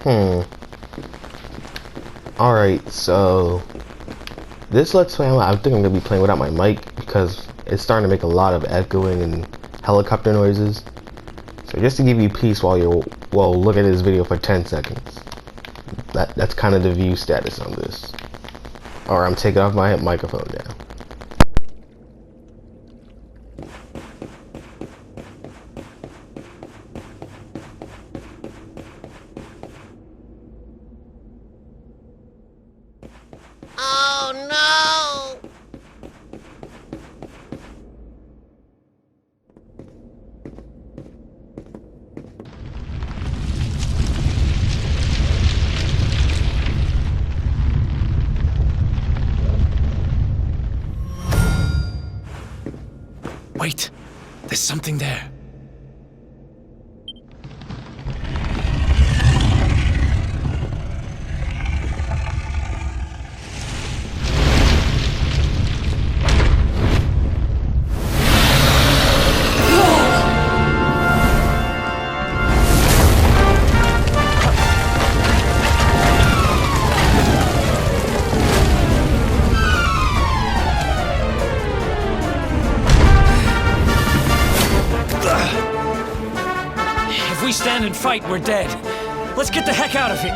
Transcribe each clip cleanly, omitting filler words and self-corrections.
Hmm. Alright, so this Let's Play, I think I'm gonna be playing without my mic because it's starting to make a lot of echoing and helicopter noises. So just to give you peace while you're look at this video for 10 seconds. That's kind of the view status on this. Or I'm taking off my microphone now. Oh no! Wait, there's something there. If we stand and fight, we're dead. Let's get the heck out of here.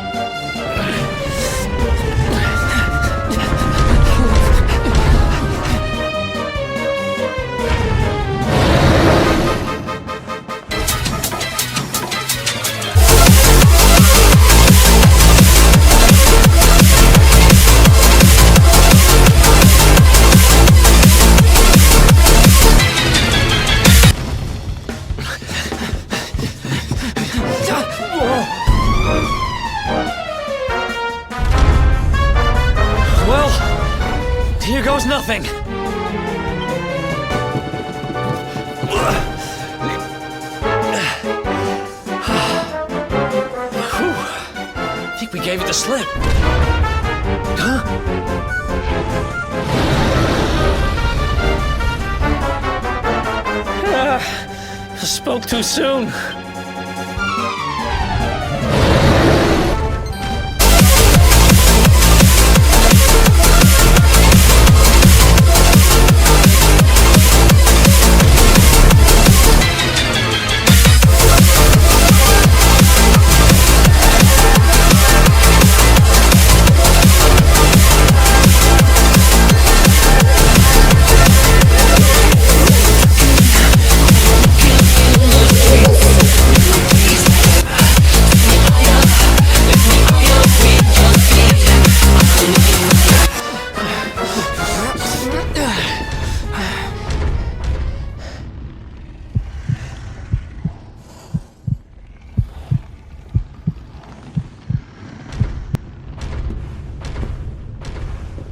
Well, here goes nothing. I think we gave it the slip. Huh? Spoke too soon.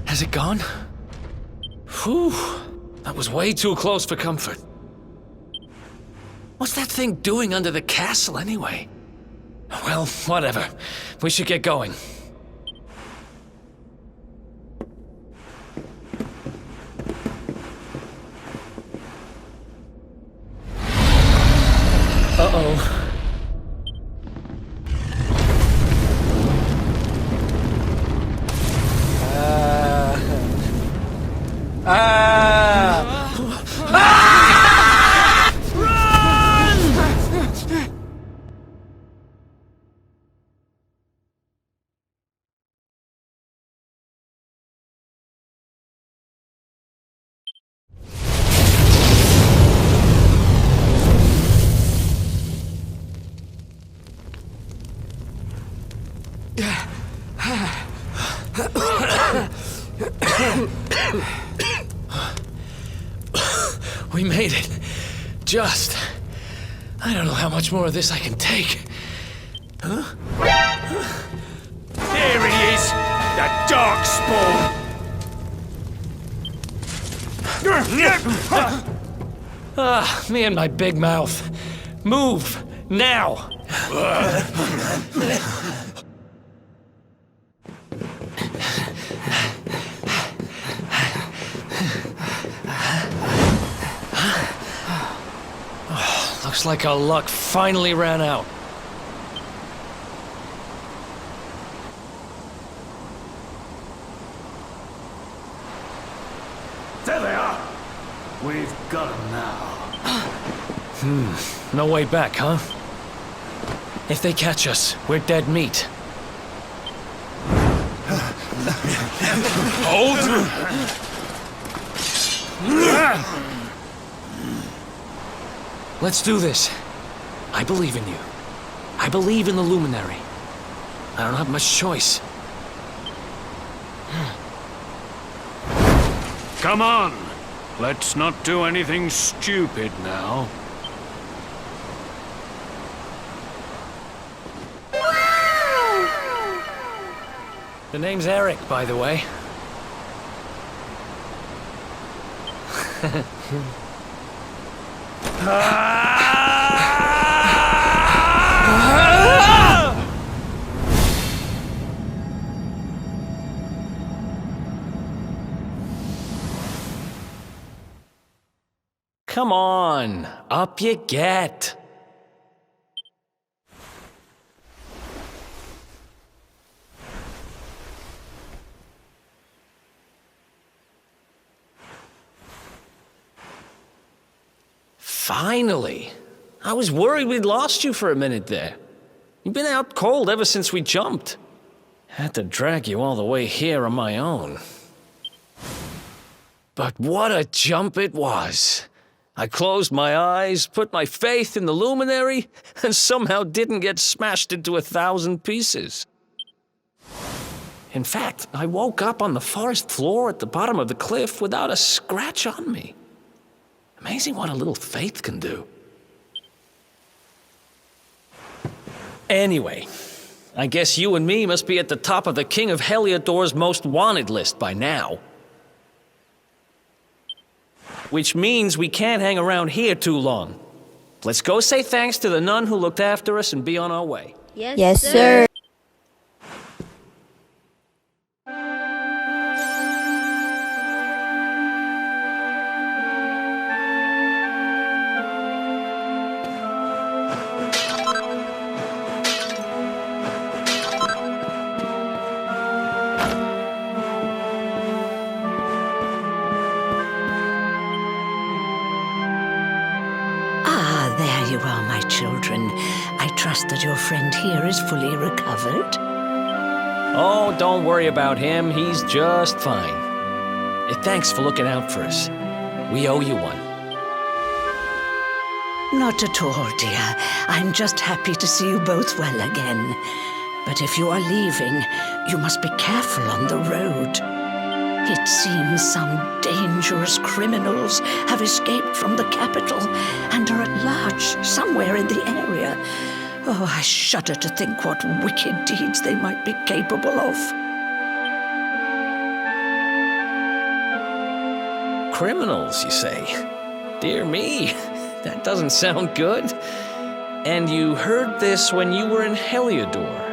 Has it gone? Whew, that was way too close for comfort. What's that thing doing under the castle anyway? Well, whatever. We should get going. Uh-oh. We made it. Just. I don't know how much more of this I can take. Huh? There he is! The Darkspawn! Me and my big mouth. Move, now! Looks like our luck finally ran out. Got him now. No way back, huh? If they catch us, we're dead meat. Hold! Let's do this. I believe in you. I believe in the Luminary. I don't have much choice. Come on! Let's not do anything stupid now. The name's Eric, by the way. Come on, up you get. Finally! I was worried we'd lost you for a minute there. You've been out cold ever since we jumped. Had to drag you all the way here on my own. But what a jump it was! I closed my eyes, put my faith in the Luminary, and somehow didn't get smashed into 1,000 pieces. In fact, I woke up on the forest floor at the bottom of the cliff without a scratch on me. Amazing what a little faith can do. Anyway, I guess you and me must be at the top of the King of Heliodor's most wanted list by now. Which means we can't hang around here too long. Let's go say thanks to the nun who looked after us and be on our way. Yes, sir. There you are, my children. I trust that your friend here is fully recovered. Oh, don't worry about him. He's just fine. Thanks for looking out for us. We owe you one. Not at all, dear. I'm just happy to see you both well again. But if you are leaving, you must be careful on the road. It seems some dangerous criminals have escaped from the capital and are at large somewhere in the area. Oh, I shudder to think what wicked deeds they might be capable of. Criminals, you say? Dear me, that doesn't sound good. And you heard this when you were in Heliodor?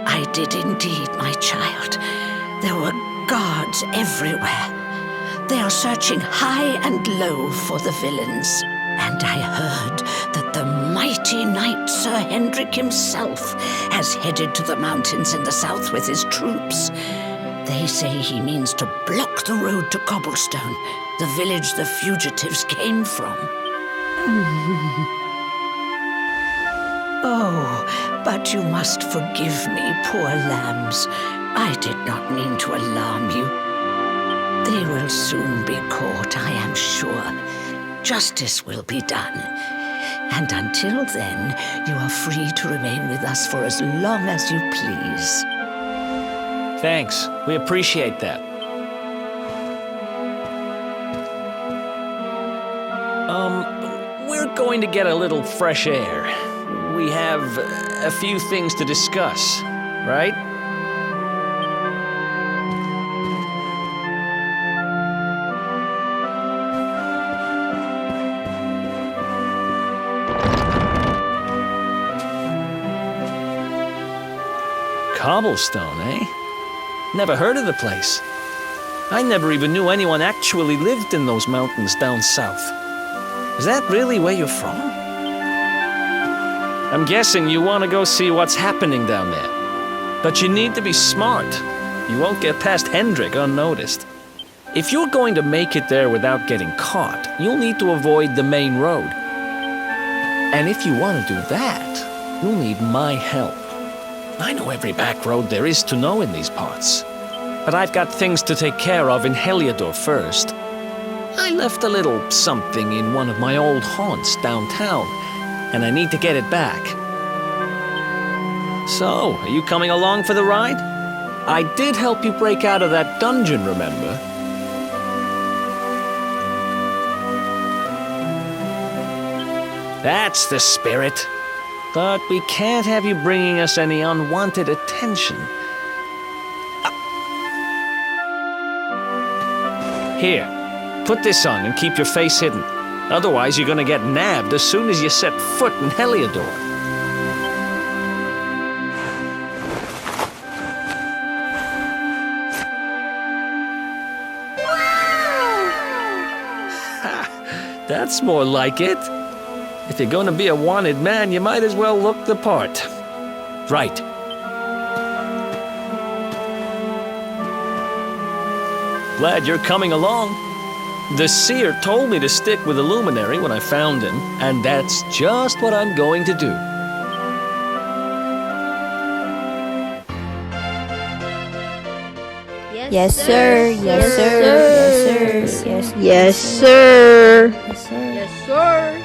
I did indeed, my child. There were guards everywhere. They are searching high and low for the villains. And I heard that the mighty knight Sir Hendrik himself has headed to the mountains in the south with his troops. They say he means to block the road to Cobblestone, the village the fugitives came from. Oh, but you must forgive me, poor lambs. I did not mean to alarm you. They will soon be caught, I am sure. Justice will be done. And until then, you are free to remain with us for as long as you please. Thanks. We appreciate that. We're going to get a little fresh air. We have a few things to discuss, right? Cobblestone, eh? Never heard of the place. I never even knew anyone actually lived in those mountains down south. Is that really where you're from? I'm guessing you want to go see what's happening down there. But you need to be smart. You won't get past Hendrik unnoticed. If you're going to make it there without getting caught, you'll need to avoid the main road. And if you want to do that, you'll need my help. I know every back road there is to know in these parts. But I've got things to take care of in Heliodor first. I left a little something in one of my old haunts downtown, and I need to get it back. So, are you coming along for the ride? I did help you break out of that dungeon, remember? That's the spirit. But we can't have you bringing us any unwanted attention. Here, put this on and keep your face hidden. Otherwise, you're gonna get nabbed as soon as you set foot in Heliodor. Ha! That's more like it. If you're gonna be a wanted man, you might as well look the part. Right. Glad you're coming along. The seer told me to stick with the luminary when I found him, and that's just what I'm going to do. Yes, sir. Yes, sir. Yes, sir. Yes, yes, sir. Yes, sir. Yes, sir.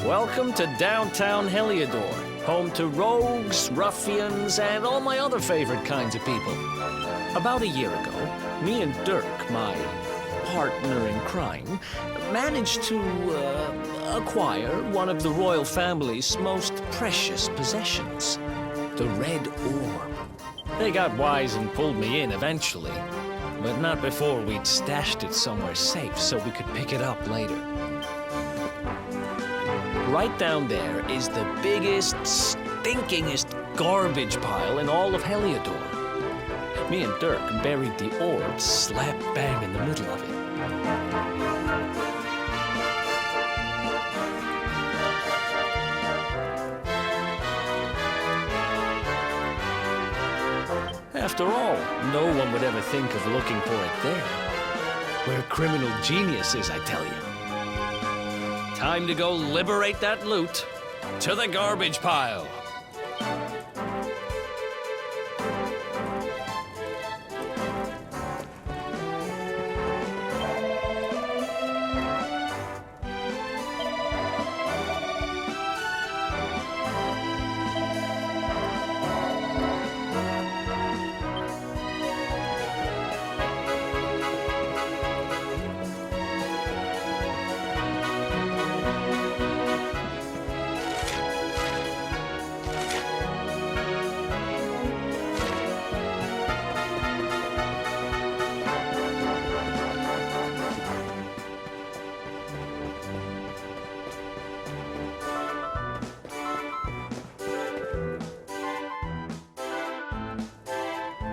Welcome to downtown Heliodor, home to rogues, ruffians, and all my other favorite kinds of people. About a year ago, me and Dirk, my partner in crime, managed to acquire one of the royal family's most precious possessions, the Red Orb. They got wise and pulled me in eventually, but not before we'd stashed it somewhere safe so we could pick it up later. Right down there is the biggest, stinkingest garbage pile in all of Heliodor. Me and Dirk buried the orb slap bang in the middle of it. After all, no one would ever think of looking for it there. We're criminal geniuses, I tell you. Time to go liberate that loot. To the garbage pile.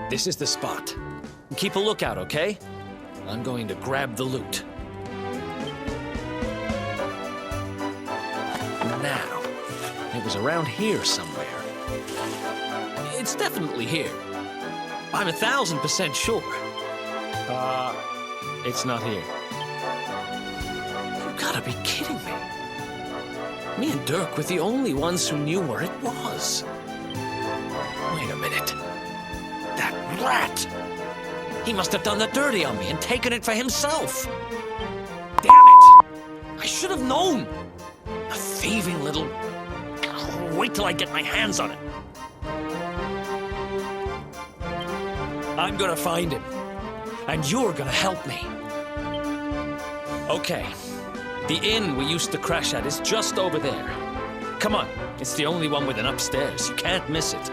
This is the spot. Keep a lookout, okay? I'm going to grab the loot. Now, it was around here somewhere. It's definitely here. I'm 1,000% sure. It's not here. You gotta be kidding me. Me and Dirk were the only ones who knew where it was. Wait a minute. That rat! He must have done the dirty on me and taken it for himself. Damn it! I should have known. A thieving little... Wait till I get my hands on it. I'm gonna find him. And you're gonna help me. Okay. The inn we used to crash at is just over there. Come on. It's the only one with an upstairs. You can't miss it.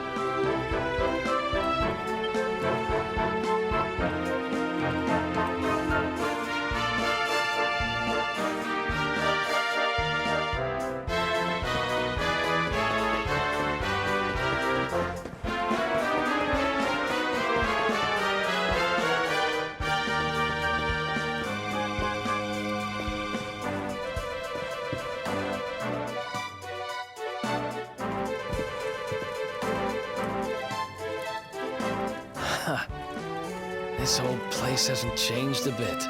This whole place hasn't changed a bit.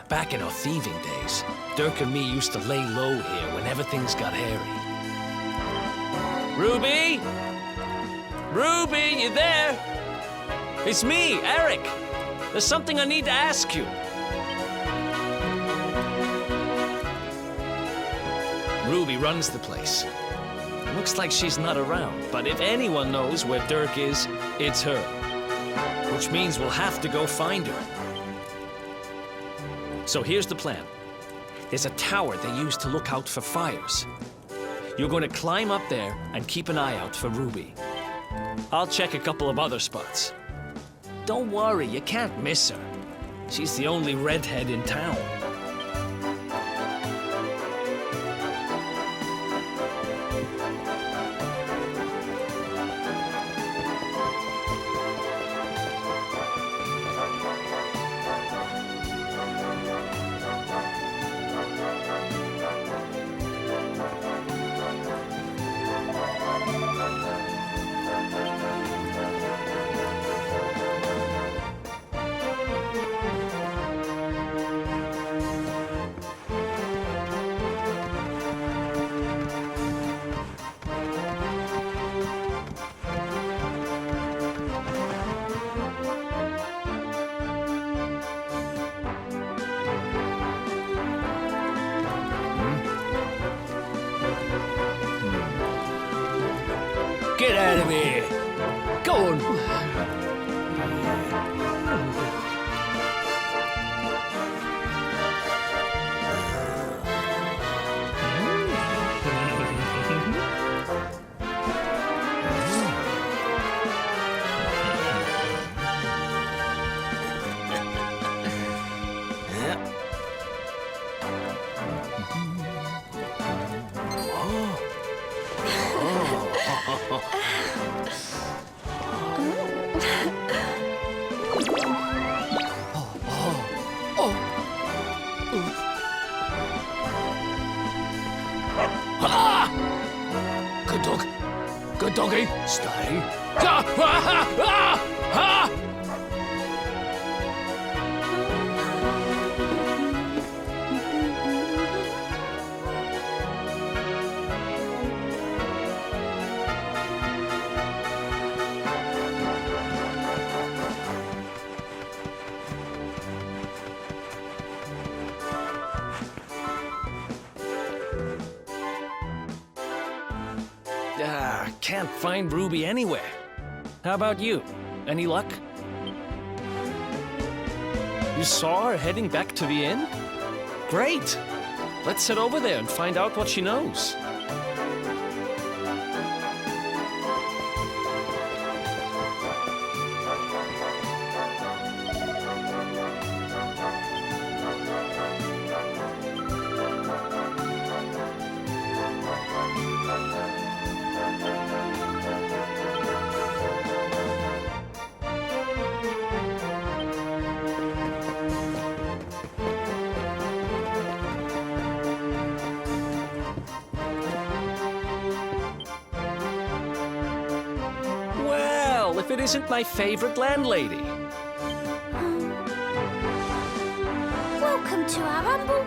Back in our thieving days, Dirk and me used to lay low here whenever things got hairy. Ruby? Ruby, you there? It's me, Eric. There's something I need to ask you. Ruby runs the place. Looks like she's not around, but if anyone knows where Dirk is, it's her. Which means we'll have to go find her. So here's the plan. There's a tower they use to look out for fires. You're going to climb up there and keep an eye out for Ruby. I'll check a couple of other spots. Don't worry, you can't miss her. She's the only redhead in town. Get out of here! Go on! Good doggy. Stay. Ah, ah, ah, ah. Can't find Ruby anywhere. How about you? Any luck? You saw her heading back to the inn? Great! Let's head over there and find out what she knows. If it isn't my favorite landlady. Welcome to our humble...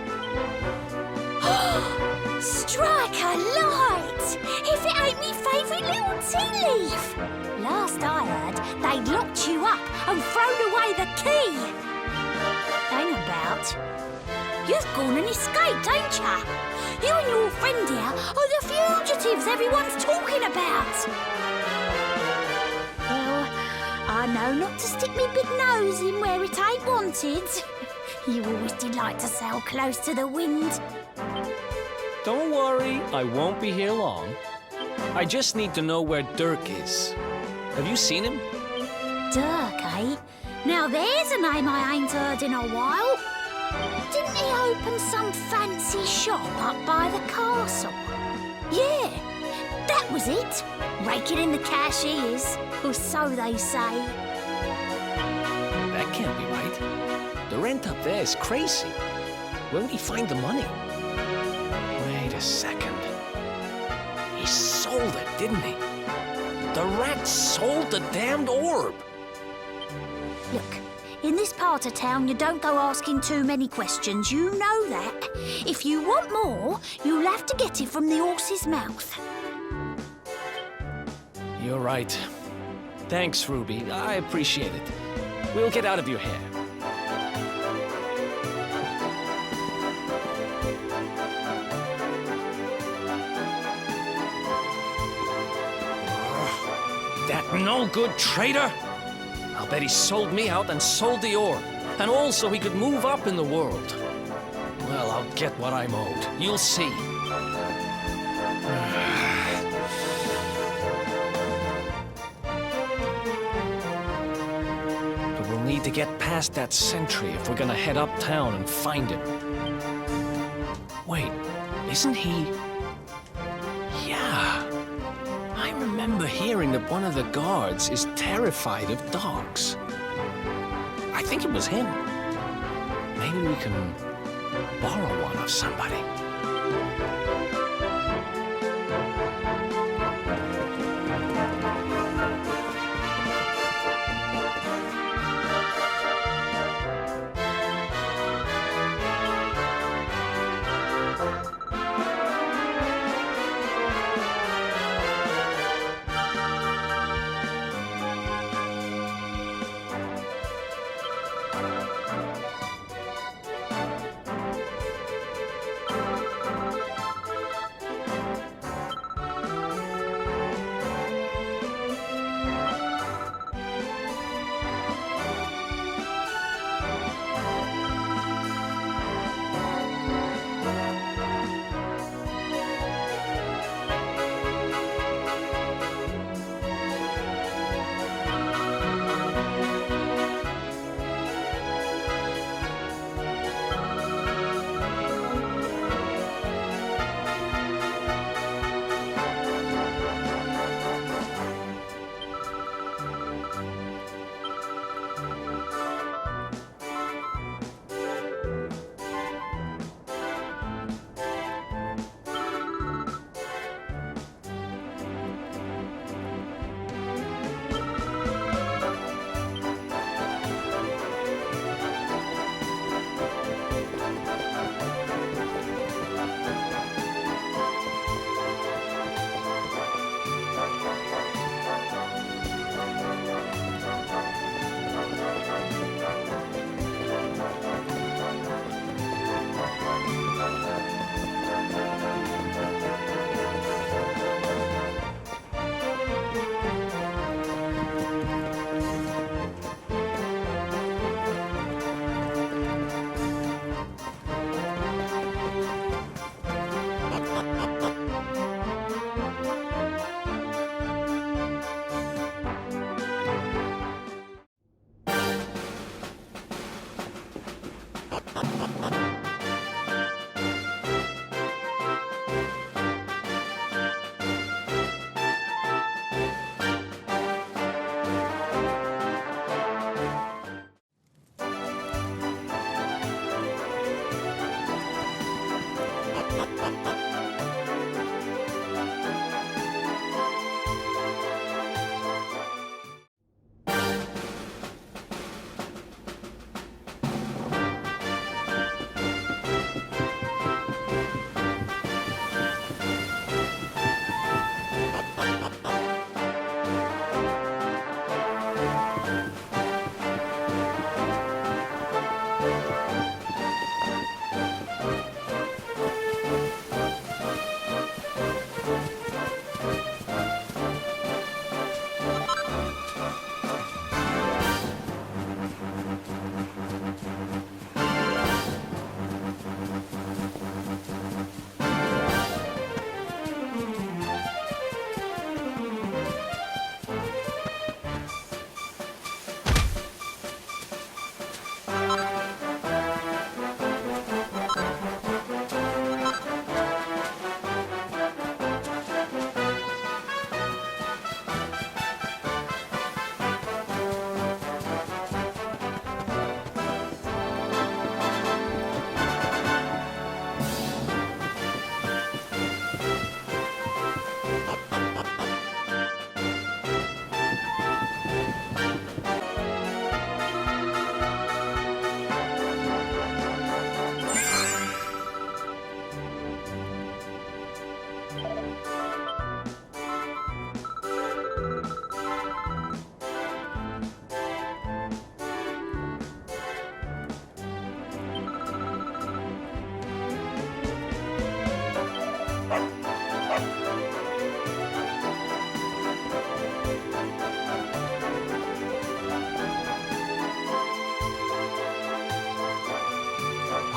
Strike a light! If it ain't me favourite little tea leaf! Last I heard, they'd locked you up and thrown away the key! Hang about. You've gone and escaped, ain't ya? You and your friend here are the fugitives everyone's talking about! I know not to stick me big nose in where it ain't wanted. You always did like to sail close to the wind. Don't worry, I won't be here long. I just need to know where Dirk is. Have you seen him? Dirk, eh? Now there's a name I ain't heard in a while. Didn't he open some fancy shop up by the castle? Yeah, that was it. Raking in the cash he is, or so they say. That can't be right. The rent up there is crazy. Where would he find the money? Wait a second. He sold it, didn't he? The rat sold the damned orb. Look, in this part of town, you don't go asking too many questions. You know that. If you want more, you'll have to get it from the horse's mouth. You're right. Thanks, Ruby. I appreciate it. We'll get out of your hair. That no-good traitor! I'll bet he sold me out and sold the orb. And also he could move up in the world. Well, I'll get what I'm owed. You'll see. But we'll need to get past that sentry if we're gonna head uptown and find him. Wait, isn't he... Yeah. I remember hearing that one of the guards is terrified of dogs. I think it was him. Maybe we can borrow one of somebody.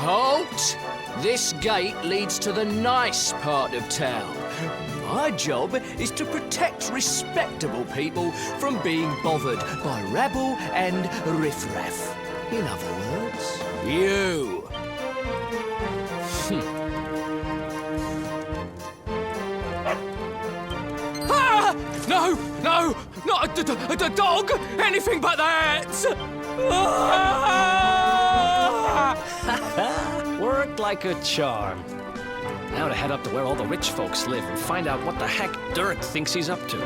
Halt! This gate leads to the nice part of town. My job is to protect respectable people from being bothered by rabble and riffraff. In other words, you. Ah! No! No! Not a dog! Anything but that! Ah! Worked like a charm. Now to head up to where all the rich folks live and find out what the heck Dirk thinks he's up to.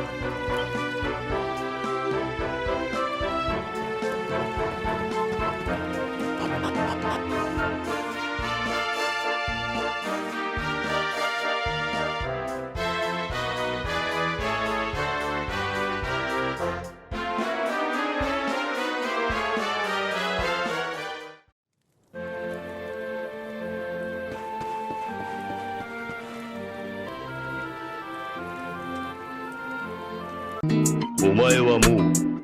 お前はもう